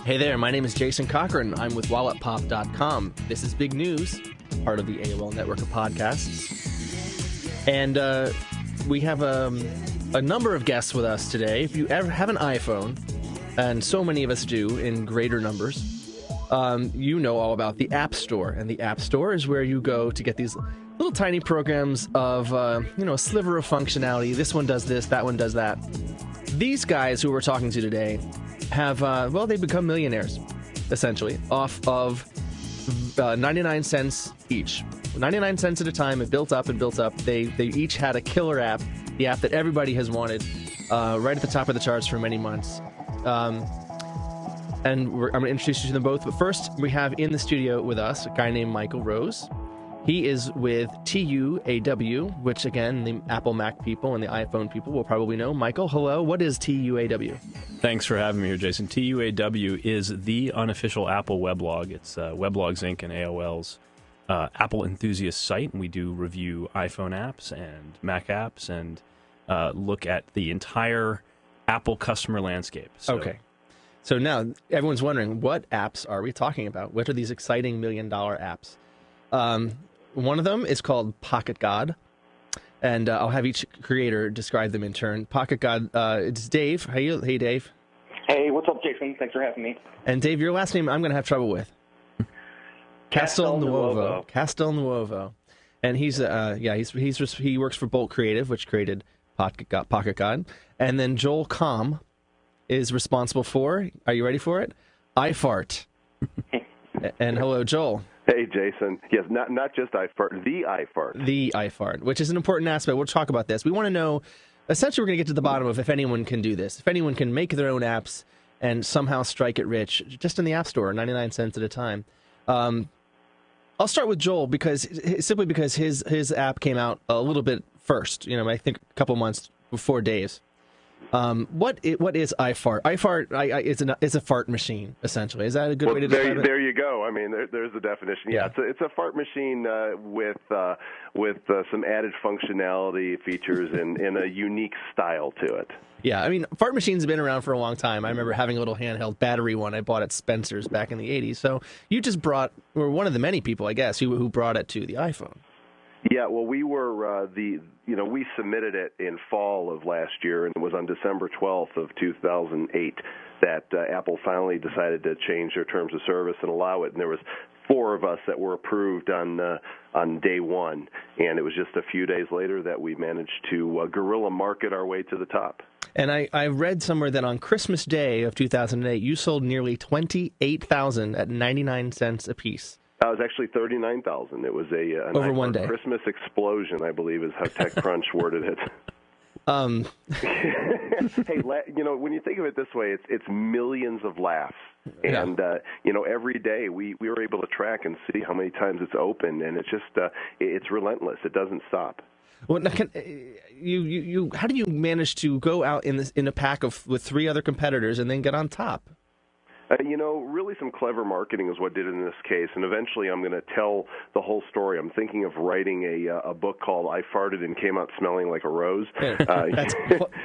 Hey there, my name is Jason Cochran. I'm with WalletPop.com. This is Big News, part of the AOL network of podcasts. And we have a number of guests with us today. If you ever have an iPhone, and so many of us do in greater numbers, you know all about the App Store. And the App Store is where you go to get these little tiny programs of, a sliver of functionality. This one does this, that one does that. These guys who we're talking to today have, they've become millionaires, essentially, off of 99 cents each. 99 cents at a time. It built up and built up. They each had a killer app, the app that everybody has wanted, right at the top of the charts for many months. And I'm going to introduce you to them both. But first, we have in the studio with us a guy named Michael Rose. He is with TUAW, which, again, the Apple Mac people and the iPhone people will probably know. Michael, hello. What is TUAW? Thanks for having me here, Jason. TUAW is the unofficial Apple weblog. It's Weblogs Inc. and AOL's Apple enthusiast site, and we do review iPhone apps and Mac apps and look at the entire Apple customer landscape. Okay. So now everyone's wondering, what apps are we talking about? What are these exciting $1 million apps? One of them is called Pocket God, and I'll have each creator describe them in turn. Pocket God, it's Dave. Hey, Dave. Hey, what's up, Jason? Thanks for having me. And Dave, your last name I'm going to have trouble with. Castelnuovo. And he works for Bolt Creative, which created Pocket God. And then Joel Comm is responsible for, are you ready for it? iFart. And hello, Joel. Hey, Jason. Yes, not just iFart, the iFart. The iFart, which is an important aspect. We'll talk about this. We want to know, essentially, we're going to get to the bottom of if anyone can do this. If anyone can make their own apps and somehow strike it rich, just in the App Store, 99 cents at a time. I'll start with Joel, simply because his app came out a little bit first, I think a couple months before Dave's. What is iFart? iFart is a fart machine, essentially. Is that a good way to describe it? There you go. I mean, there's the definition. Yeah, it's a fart machine with some added functionality features and a unique style to it. Yeah, I mean, fart machines have been around for a long time. I remember having a little handheld battery one I bought at Spencer's back in the 80s. So you just were one of the many people, I guess, who brought it to the iPhone. Yeah, well, we were we submitted it in fall of last year, and it was on December 12th of 2008 that Apple finally decided to change their terms of service and allow it. And there was 4 of us that were approved on day one, and it was just a few days later that we managed to guerrilla market our way to the top. And I read somewhere that on Christmas Day of 2008, you sold nearly 28,000 at 99 cents apiece. It was actually 39,000. It was an over one day. Christmas explosion, I believe, is how TechCrunch worded it. Hey, when you think of it this way, it's millions of laughs, and every day we were able to track and see how many times it's open, and it's just it's relentless. It doesn't stop. Well, now, how do you manage to go out in a pack with 3 other competitors and then get on top? Really some clever marketing is what did it in this case, and eventually I'm going to tell the whole story. I'm thinking of writing a book called I Farted and Came Out Smelling Like a Rose. That's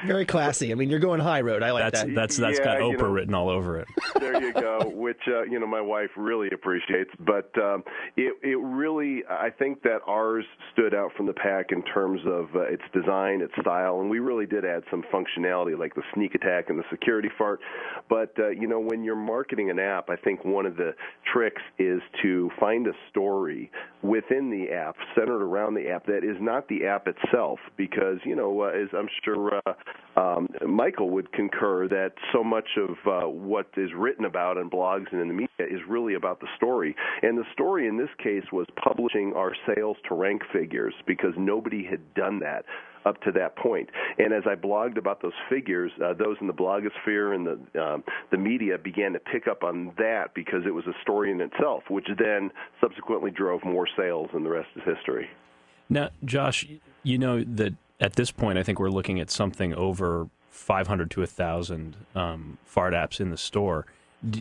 very classy. I mean, you're going high road. I like that. That's got Oprah written all over it. There you go, which, my wife really appreciates. But it really, I think that ours stood out from the pack in terms of its design, its style, and we really did add some functionality like the sneak attack and the security fart. But, when you're marketing an app, I think one of the tricks is to find a story within the app, centered around the app, that is not the app itself, because, as I'm sure Michael would concur, that so much of what is written about in blogs and in the media is really about the story. And the story in this case was publishing our sales to rank figures, because nobody had done that up to that point. And as I blogged about those figures, those in the blogosphere and the media began to pick up on that, because it was a story in itself, which then subsequently drove more sales, and the rest is history. Now, Josh, that at this point, I think we're looking at something over 500 to 1,000 fart apps in the store.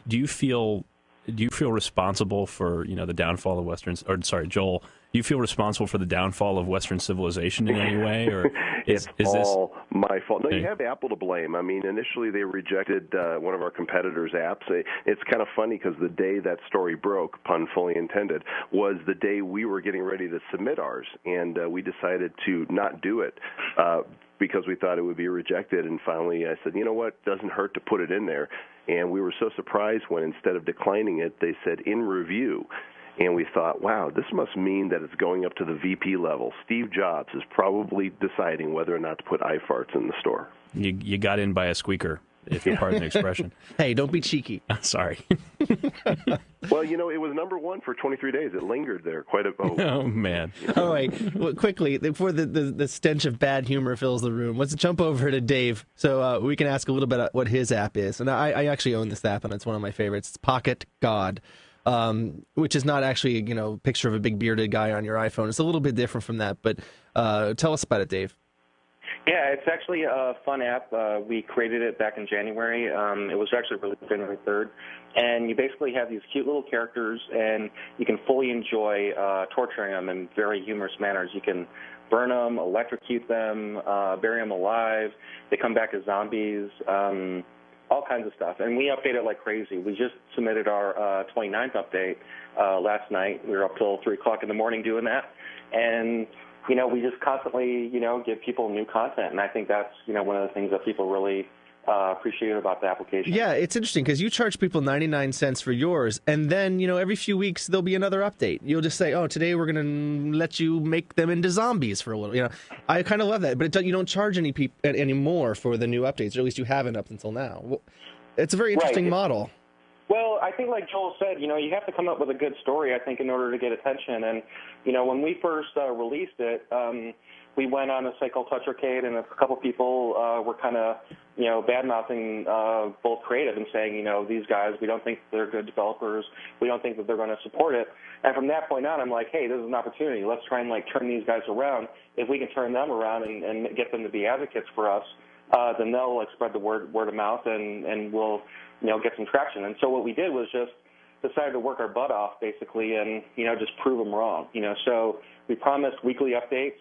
Do you feel do you feel responsible for the downfall of Western? Or sorry, Joel, do you feel responsible for the downfall of Western civilization in any way, or it's all my fault? No, you have Apple to blame. I mean, initially they rejected one of our competitors' apps. It's kind of funny because the day that story broke, pun fully intended, was the day we were getting ready to submit ours, and we decided to not do it. Because we thought it would be rejected, and finally I said, you know what, doesn't hurt to put it in there. And we were so surprised when instead of declining it, they said in review. And we thought, wow, this must mean that it's going up to the VP level. Steve Jobs is probably deciding whether or not to put iFarts in the store. You got in by a squeaker, if you'll pardon the expression. Hey, don't be cheeky. Sorry. Well, it was number one for 23 days. It lingered there quite a... Oh man. All right. Well, quickly, before the stench of bad humor fills the room, let's jump over to Dave so we can ask a little bit about what his app is. And I actually own this app, and it's one of my favorites. It's Pocket God, which is not actually a picture of a big bearded guy on your iPhone. It's a little bit different from that, but tell us about it, Dave. Yeah, it's actually a fun app. We created it back in January. It was actually released January 3rd. And you basically have these cute little characters, and you can fully enjoy torturing them in very humorous manners. You can burn them, electrocute them, bury them alive. They come back as zombies, all kinds of stuff. And we update it like crazy. We just submitted our 29th update last night. We were up till 3 o'clock in the morning doing that. And we just constantly, give people new content, and I think that's, one of the things that people really appreciate about the application. Yeah, it's interesting because you charge people 99 cents for yours, and then, every few weeks there'll be another update. You'll just say, oh, today we're going to let you make them into zombies for a little. I kind of love that, but you don't charge any more for the new updates, or at least you haven't up until now. Well, it's a very interesting model. Well, I think like Joel said, you have to come up with a good story, I think, in order to get attention. And, when we first released it, we went on a site called Touch Arcade, and a couple people were kind of, bad-mouthing both creative and saying, these guys, we don't think they're good developers. We don't think that they're going to support it. And from that point on, I'm like, hey, this is an opportunity. Let's try and, turn these guys around. If we can turn them around and get them to be advocates for us, then they'll spread the word of mouth, and we'll get some traction. And so what we did was just decided to work our butt off, basically, and, just prove them wrong. So we promised weekly updates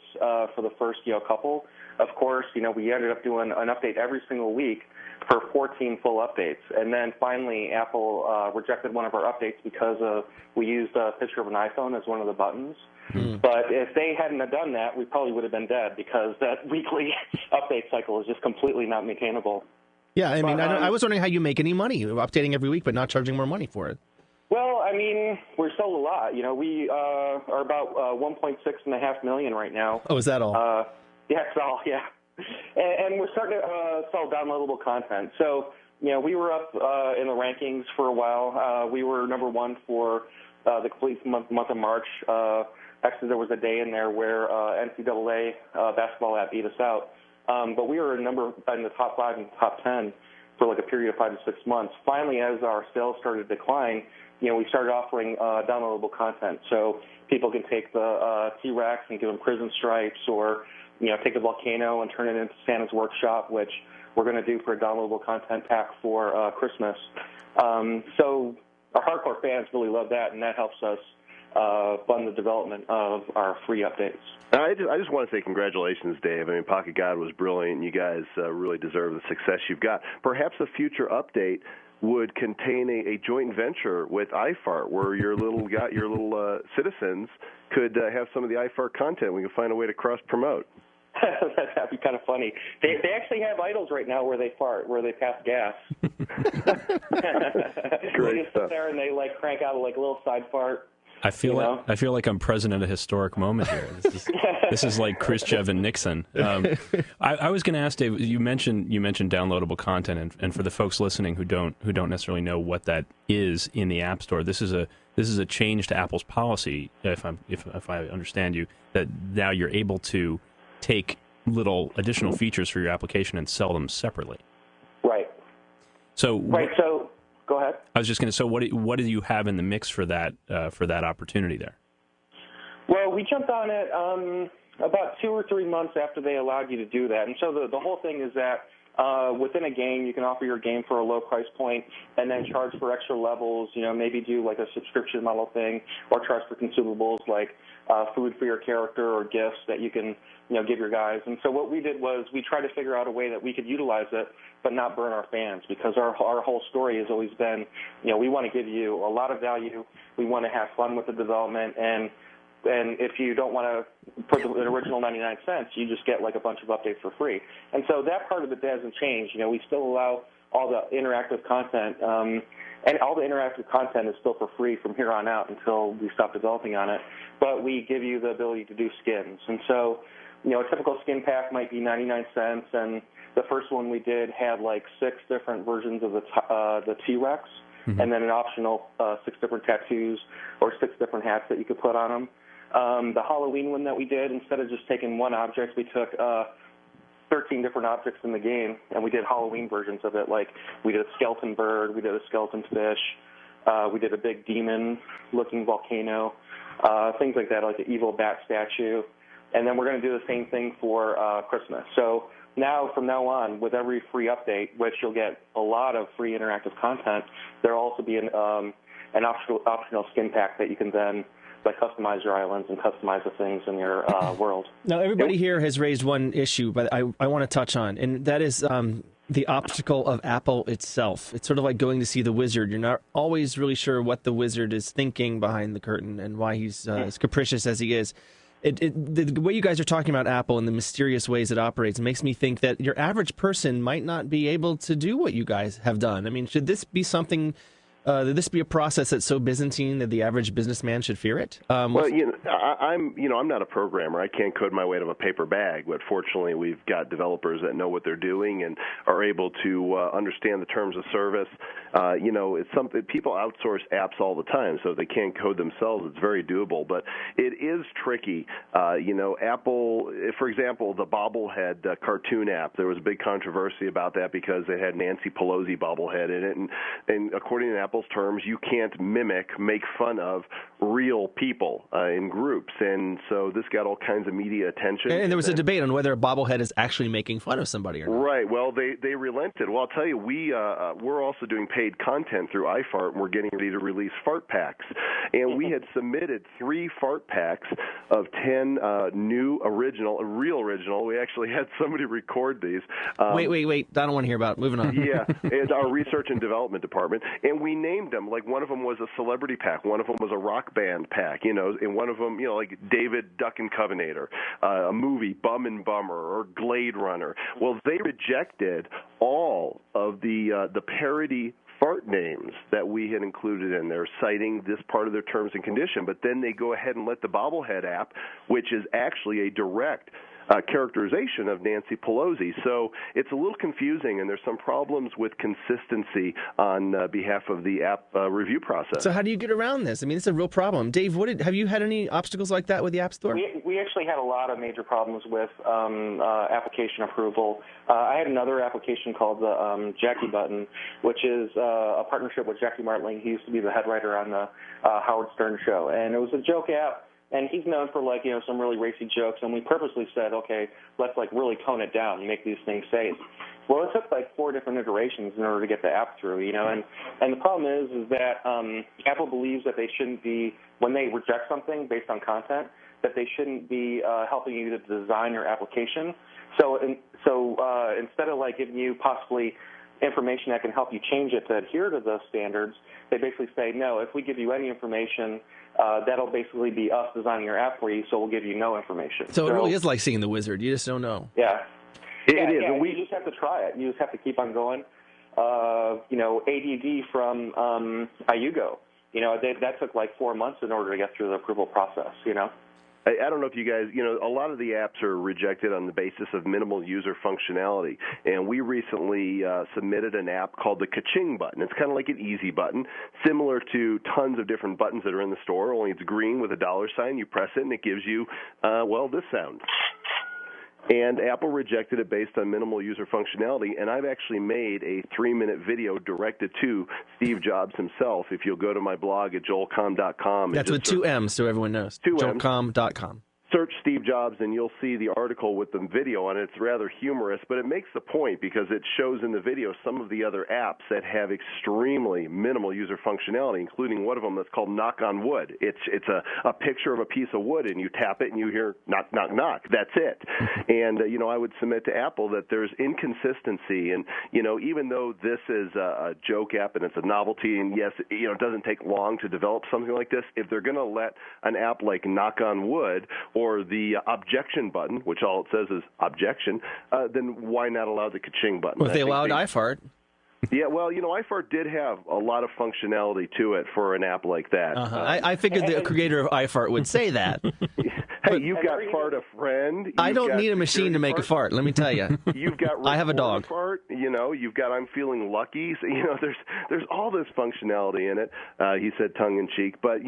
for the first, couple. Of course, we ended up doing an update every single week for 14 full updates. And then finally, Apple rejected one of our updates because we used a picture of an iPhone as one of the buttons. But if they hadn't have done that, we probably would have been dead because that weekly update cycle is just completely not maintainable. Yeah, I mean, I was wondering how you make any money updating every week but not charging more money for it. Well, I mean, we're sold a lot. We are about 1.6 million right now. Oh, is that all? Yeah, it's all, yeah. And we're starting to sell downloadable content. So, we were up in the rankings for a while. We were number one for the complete month of March. Actually, there was a day in there where NCAA basketball app beat us out. But we were in the top 5 and top 10 for a period of 5 to 6 months. Finally, as our sales started to decline, we started offering downloadable content. So people can take the T-Rex and give them prison stripes, or, take the volcano and turn it into Santa's workshop, which we're going to do for a downloadable content pack for Christmas. So our hardcore fans really love that, and that helps us fund the development of our free updates. I just want to say congratulations, Dave. I mean, Pocket God was brilliant. You guys really deserve the success you've got. Perhaps a future update would contain a joint venture with iFart, where your little citizens could have some of the iFart content. We can find a way to cross-promote. That'd be kind of funny. They actually have idols right now where they fart, where they pass gas. Great stuff. Sit there and they crank out a little side fart. I feel like I'm present at a historic moment here. This is like Khrushchev and Nixon. I was going to ask Dave. You mentioned downloadable content, and for the folks listening who don't necessarily know what that is in the App Store, this is a change to Apple's policy. If I understand you, that now you're able to take little additional features for your application and sell them separately. Right. So go ahead. I was just going to. So what do you have in the mix for that opportunity there? Well, we jumped on it about 2 or 3 months after they allowed you to do that, and so the whole thing is that within a game, you can offer your game for a low price point and then charge for extra levels, maybe do like a subscription model thing or charge for consumables like food for your character or gifts that you can, give your guys. And so what we did was we tried to figure out a way that we could utilize it but not burn our fans, because our whole story has always been, we want to give you a lot of value. We want to have fun with the development, and if you don't want to put the original 99 cents, you just get like a bunch of updates for free. And so that part of it hasn't changed. We still allow all the interactive content, and all the interactive content is still for free from here on out until we stop developing on it. But we give you the ability to do skins. And so, a typical skin pack might be 99 cents, and the first one we did had like 6 different versions of the T-Rex, and then an optional 6 different tattoos or 6 different hats that you could put on them. The Halloween one that we did, instead of just taking one object, we took 13 different objects in the game, and we did Halloween versions of it. Like we did a skeleton bird, we did a skeleton fish, we did a big demon-looking volcano, things like that, like the evil bat statue. And then we're going to do the same thing for Christmas. So from now on, with every free update, which you'll get a lot of free interactive content, there will also be an optional skin pack that you can then customize your islands and customize the things in your world. Now, everybody here has raised one issue, but I want to touch on, and that is the obstacle of Apple itself. It's sort of like going to see the wizard. You're not always really sure what the wizard is thinking behind the curtain and why he's as capricious as he is. The way you guys are talking about Apple and the mysterious ways it operates makes me think that your average person might not be able to do what you guys have done. I mean, should this be something... Would this be a process that's so Byzantine that the average businessman should fear it? I'm not a programmer. I can't code my way out of a paper bag, but fortunately we've got developers that know what they're doing and are able to understand the terms of service. It's something people outsource apps all the time, so if they can't code themselves, it's very doable. But it is tricky. Apple, for example, the bobblehead cartoon app, there was a big controversy about that because it had Nancy Pelosi bobblehead in it, and according to Apple's terms, you can't make fun of real people in groups, and so this got all kinds of media attention. And there was a debate on whether a bobblehead is actually making fun of somebody or not. Right. Well, they relented. Well, I'll tell you, we're also doing paid content through iFart, and we're getting ready to release fart packs. And we had submitted 3 fart packs of 10 new real original. We actually had somebody record these. Wait. I don't want to hear about it. Moving on. Yeah, it's our research and development department. And we named them. Like one of them was a celebrity pack. One of them was a rock band pack, and one of them, like David Duck and Covenator, a movie, Bum and Bummer, or Glade Runner. Well, they rejected all of the parody fart names that we had included in there, citing this part of their terms and condition. But then they go ahead and let the bobblehead app, which is actually a direct characterization of Nancy Pelosi. So it's a little confusing, and there's some problems with consistency on behalf of the app review process. So how do you get around this? I mean, it's a real problem. Dave, have you had any obstacles like that with the App Store? We actually had a lot of major problems with application approval. I had another application called the Jackie Button, which is a partnership with Jackie Martling. He used to be the head writer on the Howard Stern show, and it was a joke app. And he's known for some really racy jokes, and we purposely said, okay, let's really tone it down and make these things safe. Well, it took 4 different iterations in order to get the app through, And the problem is that Apple believes that they shouldn't be, when they reject something based on content, that they shouldn't be helping you to design your application. So instead of giving you possibly information that can help you change it to adhere to those standards, they basically say, no, if we give you any information, that'll basically be us designing your app for you, so we'll give you no information. So it really is like seeing the wizard. You just don't know. Yeah. It is. Yeah, you just have to try it. You just have to keep on going. ADD from IUGO, that took 4 months in order to get through the approval process, I don't know if you guys, a lot of the apps are rejected on the basis of minimal user functionality. And we recently submitted an app called the Ka-ching button. It's kind of like an easy button, similar to tons of different buttons that are in the store, only it's green with a $sign. You press it, and it gives you, this sound. And Apple rejected it based on minimal user functionality, and I've actually made a 3-minute video directed to Steve Jobs himself. If you'll go to my blog at joelcomm.com. That's with 2 M's, so everyone knows. 2 M's. joelcomm.com. search Steve Jobs and you'll see the article with the video on it. It's rather humorous, but it makes the point because it shows in the video some of the other apps that have extremely minimal user functionality, including one of them that's called Knock on Wood. It's a picture of a piece of wood, and you tap it and you hear knock, knock, knock. That's it. And, I would submit to Apple that there's inconsistency. And, even though this is a joke app and it's a novelty, and yes, it doesn't take long to develop something like this, if they're going to let an app like Knock on Wood or the objection button, which all it says is objection, then why not allow the ka-ching button? Well, if they allowed iFart. Yeah, well, iFart did have a lot of functionality to it for an app like that. I figured the creator of iFart would say that. Hey, you've got Fart a friend. I don't need a machine to make a fart, let me tell you. You've got I have a dog. Fart, you've got I'm feeling lucky. So, there's all this functionality in it, he said tongue-in-cheek. But,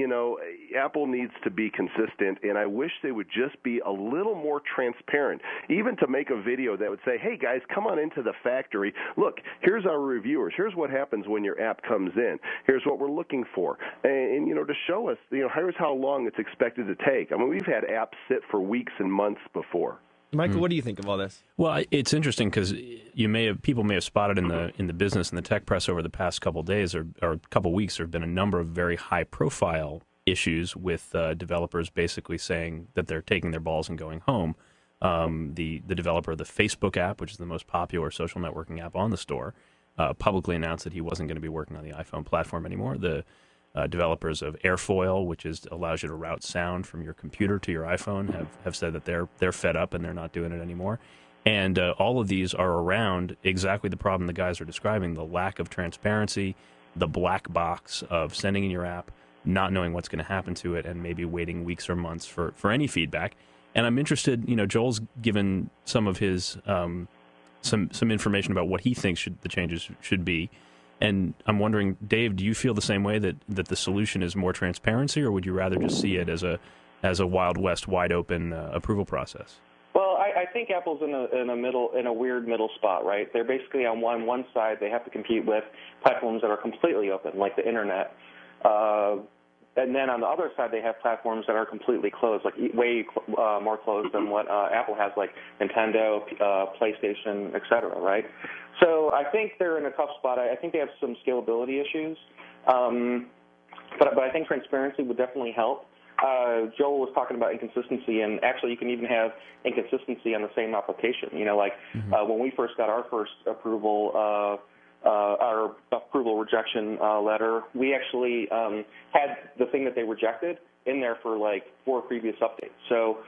Apple needs to be consistent, and I wish they would just be a little more transparent, even to make a video that would say, hey, guys, come on into the factory. Look, here's our reviewers. Here's what happens when your app comes in. Here's what we're looking for. And to show us, here's how long it's expected to take. I mean, we've had apps sit for weeks and months before. Michael, what do you think of all this? Well, it's interesting because people may have spotted in the business and the tech press over the past couple of days or a couple of weeks, there have been a number of very high-profile issues with developers basically saying that they're taking their balls and going home. The developer of the Facebook app, which is the most popular social networking app on the store, publicly announced that he wasn't going to be working on the iPhone platform anymore. The developers of Airfoil, which allows you to route sound from your computer to your iPhone, have said that they're fed up and they're not doing it anymore. And all of these are around exactly the problem the guys are describing: the lack of transparency, the black box of sending in your app, not knowing what's going to happen to it, and maybe waiting weeks or months for any feedback. And I'm interested. Joel's given some of his some information about what he thinks the changes should be. And I'm wondering, Dave, do you feel the same way that the solution is more transparency, or would you rather just see it as a Wild West, wide open approval process? Well, I think Apple's in a weird middle spot, right? They're basically on one side they have to compete with platforms that are completely open, like the internet. And then on the other side, they have platforms that are completely closed, like way more closed than what Apple has, like Nintendo, PlayStation, et cetera, right? So I think they're in a tough spot. I think they have some scalability issues. But I think transparency would definitely help. Joel was talking about inconsistency, and actually you can even have inconsistency on the same application. When we first got our first approval, our approval rejection letter, we actually had the thing that they rejected in there for like 4 previous updates. So,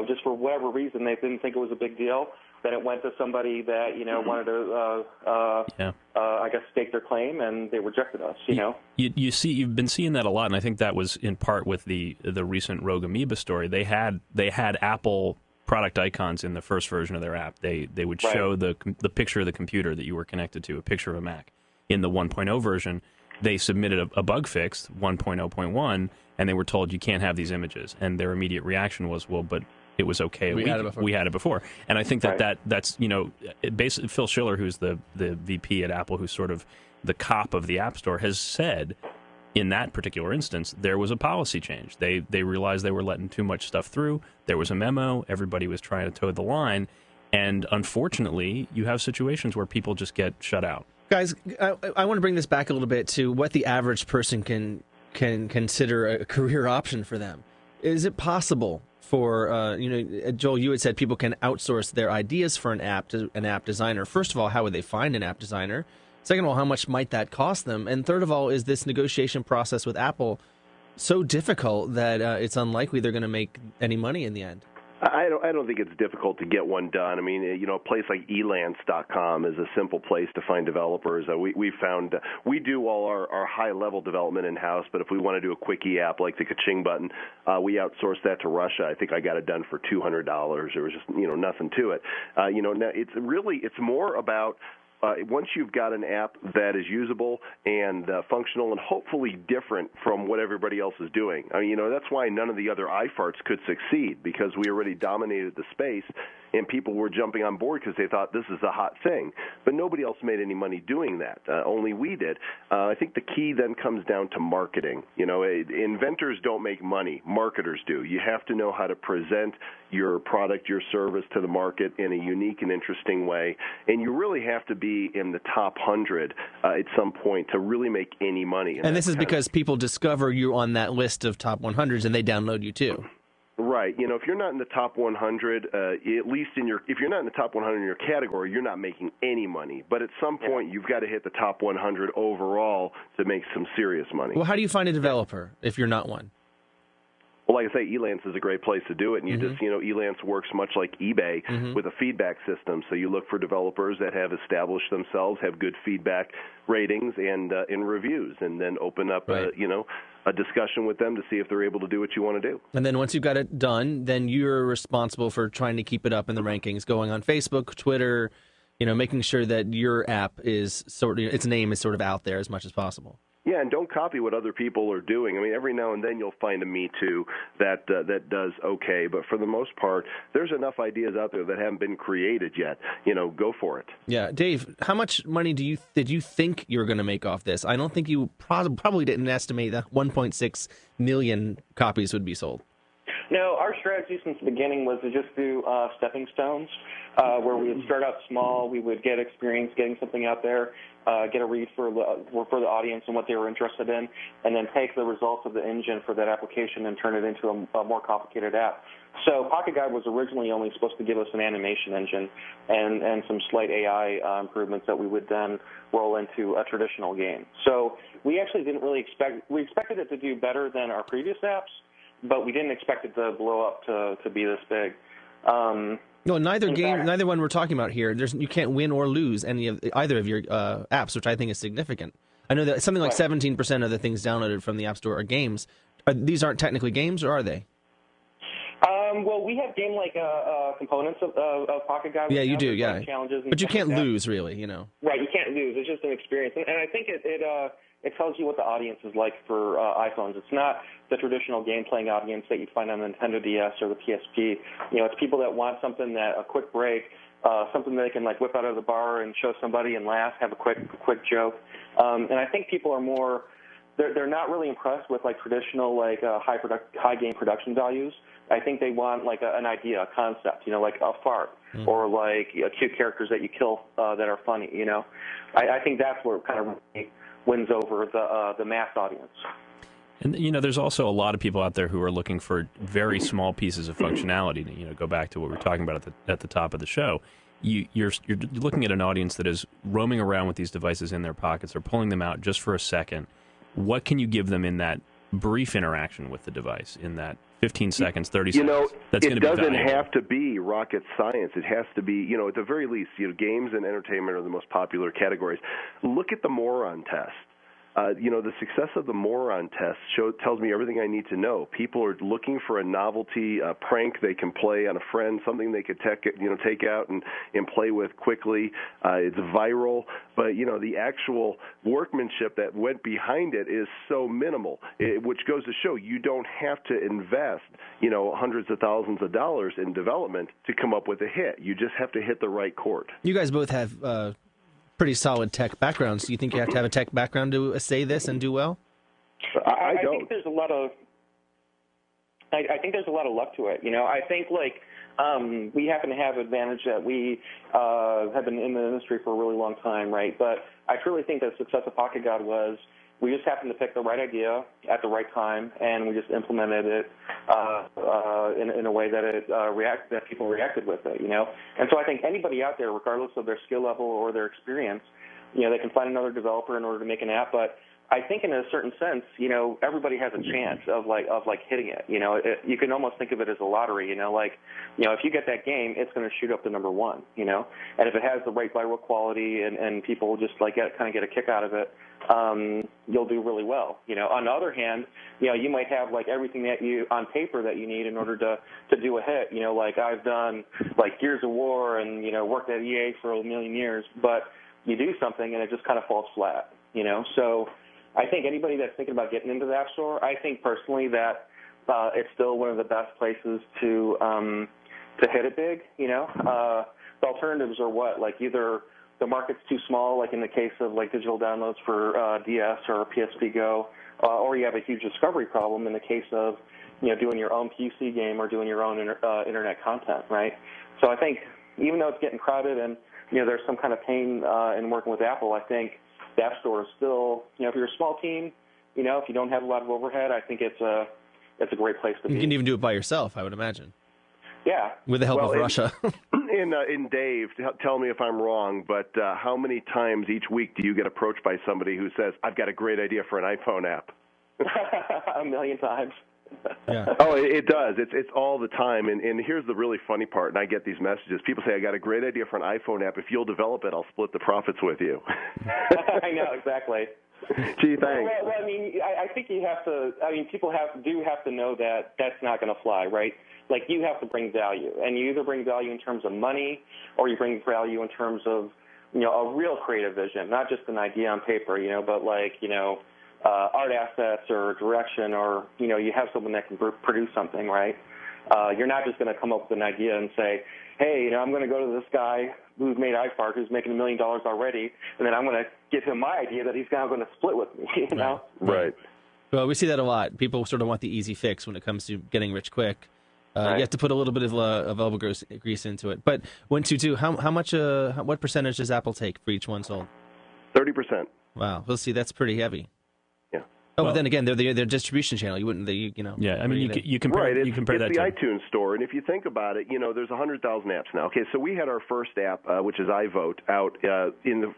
just for whatever reason, they didn't think it was a big deal. Then it went to somebody that, wanted to, I guess, stake their claim, and they rejected us, You've been seeing that a lot, and I think that was in part with the recent Rogue Amoeba story. They had Apple product icons in the first version of their app. They would show the picture of the computer that you were connected to, a picture of a Mac. In the 1.0 version, they submitted a bug fix, 1.0.1, and they were told you can't have these images. And their immediate reaction was, well, but it was okay. We had it before. And I think that's basically Phil Schiller, who's the VP at Apple, who's sort of the cop of the App Store, has said in that particular instance, there was a policy change. They realized they were letting too much stuff through. There was a memo. Everybody was trying to toe the line. And unfortunately, you have situations where people just get shut out. Guys, I want to bring this back a little bit to what the average person can consider a career option for them. Is it possible for, Joel, you had said people can outsource their ideas for an app to an app designer. First of all, how would they find an app designer? Second of all, how much might that cost them? And third of all, is this negotiation process with Apple so difficult that it's unlikely they're going to make any money in the end? I don't think it's difficult to get one done. I mean, a place like elance.com is a simple place to find developers. We found we do all our high-level development in-house, but if we want to do a quickie app like the ka-ching button, we outsource that to Russia. I think I got it done for $200. There was just nothing to it. Now it's more about once you've got an app that is usable and functional and hopefully different from what everybody else is doing. I mean, that's why none of the other iFarts could succeed, because we already dominated the space. and people were jumping on board because they thought this is a hot thing. But nobody else made any money doing that. Only we did. I think the key then comes down to marketing. Inventors don't make money. Marketers do. You have to know how to present your product, your service to the market in a unique and interesting way. And you really have to be in the top 100 at some point to really make any money. And this is because people discover you on that list of top 100s and they download you too. Right. If you're not in the top 100, at least if you're not in the top 100 in your category, you're not making any money. But at some point, you've got to hit the top 100 overall to make some serious money. Well, how do you find a developer if you're not one? Well, like I say, Elance is a great place to do it. And you just, Elance works much like eBay with a feedback system. So you look for developers that have established themselves, have good feedback ratings and reviews, and then open up, a discussion with them to see if they're able to do what you want to do. And then once you've got it done, then you're responsible for trying to keep it up in the rankings, going on Facebook, Twitter, making sure that your app is its name is sort of out there as much as possible. Yeah, and don't copy what other people are doing. I mean, every now and then you'll find a Me Too that does okay, but for the most part, there's enough ideas out there that haven't been created yet. Go for it. Yeah, Dave, how much money did you think you were going to make off this? I don't think you probably didn't estimate that 1.6 million copies would be sold. No, our strategy since the beginning was to just do stepping stones, where we would start out small, we would get experience getting something out there, get a read for the audience and what they were interested in, and then take the results of the engine for that application and turn it into a more complicated app. So Pocket Guide was originally only supposed to give us an animation engine and some slight AI improvements that we would then roll into a traditional game. So we actually didn't really we expected it to do better than our previous apps, but we didn't expect it to blow up to be this big. No, neither one we're talking about here. You can't win or lose either of your apps, which I think is significant. I know that something like 17% of the things downloaded from the App Store are games. These aren't technically games, or are they? Well, we have game-like components of Pocket Guide. Yeah, you do, yeah. Challenges but you can't lose, really, Right, you can't lose. It's just an experience. And I think it tells you what the audience is like for iPhones. It's not the traditional game-playing audience that you'd find on the Nintendo DS or the PSP. It's people that want something a quick break, something they can whip out of the bar and show somebody and laugh, have a quick joke. And I think people are more. They're not really impressed with traditional high game production values. I think they want an idea, a concept, like a fart or cute characters that you kill that are funny. I think that's where it kind of really wins over the mass audience. And there's also a lot of people out there who are looking for very small pieces of functionality. Go back to what we were talking about at the top of the show. You're looking at an audience that is roaming around with these devices in their pockets or pulling them out just for a second. What can you give them in that brief interaction with the device, in that 15 seconds, 30 seconds? It doesn't have to be rocket science. It has to be, at the very least, games and entertainment are the most popular categories. Look at the moron test. The success of the moron test tells me everything I need to know. People are looking for a novelty, a prank they can play on a friend, something they could take out and play with quickly. It's viral, but the actual workmanship that went behind it is so minimal, which goes to show you don't have to invest hundreds of thousands of dollars in development to come up with a hit. You just have to hit the right chord. You guys both have pretty solid tech backgrounds. Do you think you have to have a tech background to say this and do well? I think there's a lot of. I think there's a lot of luck to it. I think we happen to have advantage that we have been in the industry for a really long time, right? But I truly think the success of Pocket Guide was we just happened to pick the right idea at the right time, and we just implemented it in a way that that people reacted with it, And so I think anybody out there, regardless of their skill level or their experience, they can find another developer in order to make an app. But I think in a certain sense, everybody has a chance of hitting it. You can almost think of it as a lottery. If you get that game, it's going to shoot up to number one. And if it has the right viral quality and people just get a kick out of it, you'll do really well. On the other hand, you might have everything that you on paper that you need in order to do a hit. I've done Gears of War and worked at EA for a million years, but you do something and it just kind of falls flat. So I think anybody that's thinking about getting into the App Store, I think personally that it's still one of the best places to to hit it big. The alternatives are what? Like either the market's too small, like in the case of like digital downloads for DS or PSP Go, or you have a huge discovery problem in the case of doing your own PC game or doing your own internet content, right? So I think even though it's getting crowded and there's some kind of pain in working with Apple, I think the App Store is still, if you're a small team, if you don't have a lot of overhead, I think it's a great place to be. You can even do it by yourself, I would imagine. Yeah. With the help of Russia. In Dave, tell me if I'm wrong, but how many times each week do you get approached by somebody who says, I've got a great idea for an iPhone app? A million times. Yeah. Oh, it does. It's all the time. And here's the really funny part, and I get these messages. People say, I got a great idea for an iPhone app. If you'll develop it, I'll split the profits with you. I know, exactly. Gee, thanks. Well, I mean, I think you have to, people do have to know that that's not going to fly, right? Like, you have to bring value. And you either bring value in terms of money or you bring value in terms of, a real creative vision, not just an idea on paper, but like, art assets or direction, or you have someone that can produce something, right? You're not just going to come up with an idea and say, hey, I'm going to go to this guy who's made iFart, who's making $1 million already, and then I'm going to give him my idea that he's now going to split with me. You know? Right. Well, we see that a lot. People sort of want the easy fix when it comes to getting rich quick. Right. You have to put a little bit of elbow grease into it. But how much? What percentage does Apple take for each one sold? 30%. Wow. Well, see, that's pretty heavy. Yeah. Oh, but then again, they're their distribution channel. You wouldn't, Yeah, I mean, you compare right. you compare that it's the to iTunes store, and if you think about it, there's 100,000 apps now. Okay, so we had our first app, which is iVote, out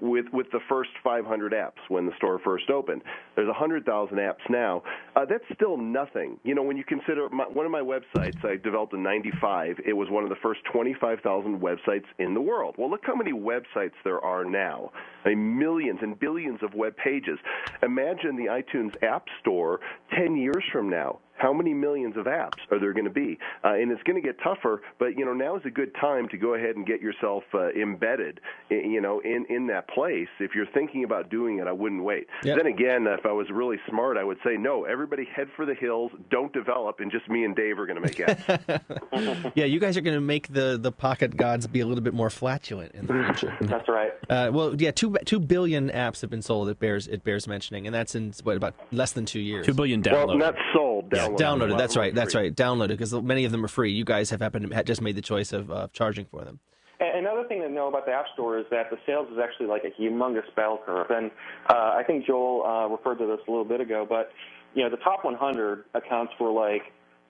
with the first 500 apps when the store first opened. There's 100,000 apps now. That's still nothing. When you consider one of my websites I developed in '95, it was one of the first 25,000 websites in the world. Well, look how many websites there are now. I mean, millions and billions of web pages. Imagine the iTunes App Store 10 years from now. How many millions of apps are there going to be? And it's going to get tougher, but, now is a good time to go ahead and get yourself embedded, in that place. If you're thinking about doing it, I wouldn't wait. Yep. Then again, if I was really smart, I would say, no, everybody head for the hills, don't develop, and just me and Dave are going to make apps. Yeah, you guys are going to make the pocket gods be a little bit more flatulent in the future. That's right. Well, yeah, 2 billion apps have been sold. It bears mentioning, and that's in, about less than 2 years. 2 billion downloaded. Well, not sold. Downloaded. That's right. Downloaded, because many of them are free. You guys have just made the choice of charging for them. Another thing to know about the App Store is that the sales is actually like a humongous bell curve, and I think Joel referred to this a little bit ago. But the top 100 accounts for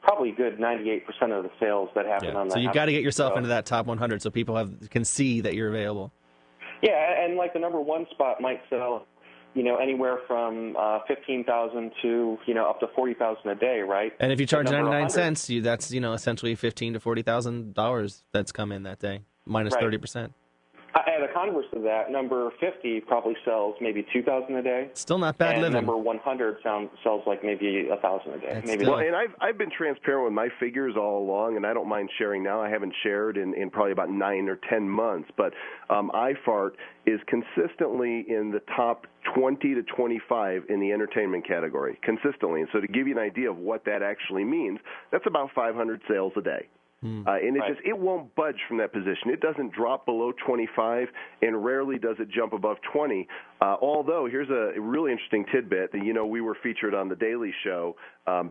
probably a good 98% of the sales that happen on that. So you got to get yourself into that top 100 so people can see that you're available. Yeah, and the number one spot might sell anywhere from 15,000 to up to 40,000 a day, right? And if you charge 99 cents, that's essentially $15,000 to $40,000 that's come in that day, minus 30%. And the converse of that, number 50 probably sells maybe 2,000 a day. Still not bad living. Number 100 sells maybe 1,000 a day. Well, and I've been transparent with my figures all along, and I don't mind sharing now. I haven't shared in probably about 9 or 10 months, but iFart is consistently in the top 20 to 25 in the entertainment category, consistently. And so to give you an idea of what that actually means, that's about 500 sales a day. And it won't budge from that position. It doesn't drop below 25, and rarely does it jump above 20. Although, here's a really interesting tidbit. We were featured on The Daily Show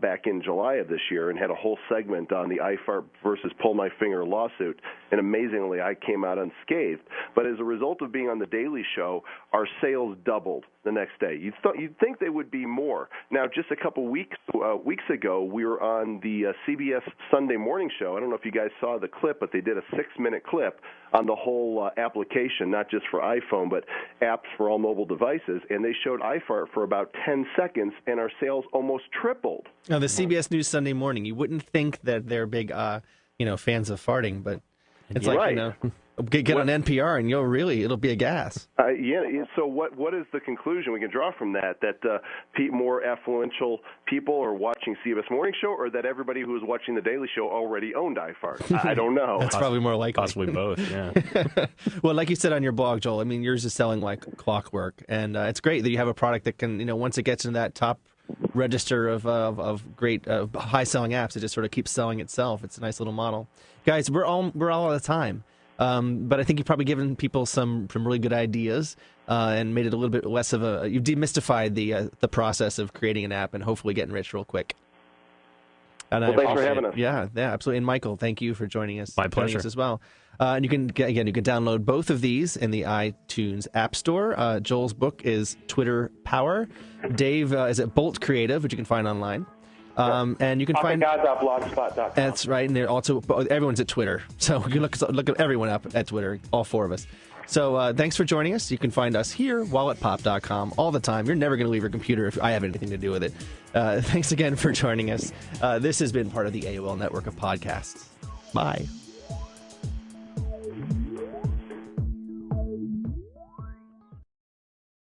back in July of this year and had a whole segment on the iFart versus Pull My Finger lawsuit. And amazingly, I came out unscathed. But as a result of being on The Daily Show, our sales doubled the next day. You'd think they would be more. Now, just a couple weeks ago, we were on the CBS Sunday Morning Show. I don't know if you guys saw the clip, but they did a 6-minute clip on the whole application, not just for iPhone, but apps for all mobile devices. And they showed iFart for about 10 seconds, and our sales almost tripled. Now, the CBS News Sunday Morning, you wouldn't think that they're big, fans of farting, but it's get on NPR and it'll be a gas. So what is the conclusion we can draw from that? That more affluential people are watching CBS Morning Show, or that everybody who was watching The Daily Show already owned iFart? I don't know. That's probably more likely. Possibly both, yeah. Well, like you said on your blog, Joel, I mean, yours is selling like clockwork, and it's great that you have a product that can, once it gets into that top register of great high-selling apps. It just sort of keeps selling itself. It's a nice little model. Guys, we're all out of time. But I think you've probably given people some really good ideas and made it a little bit less of a. You've demystified the process of creating an app and hopefully getting rich real quick. And well, thanks for having us. Yeah, absolutely. And Michael, thank you for joining us. My pleasure. As well. And you can download both of these in the iTunes App Store. Joel's book is Twitter Power. Dave is at Bolt Creative, which you can find online. And you can find ToppicGod.blogspot.com. That's right, and they're also everyone's at Twitter, so you can look at everyone up at Twitter, all four of us. So thanks for joining us. You can find us here, walletpop.com, all the time. You're never going to leave your computer if I have anything to do with it. Thanks again for joining us. This has been part of the AOL network of podcasts. Bye.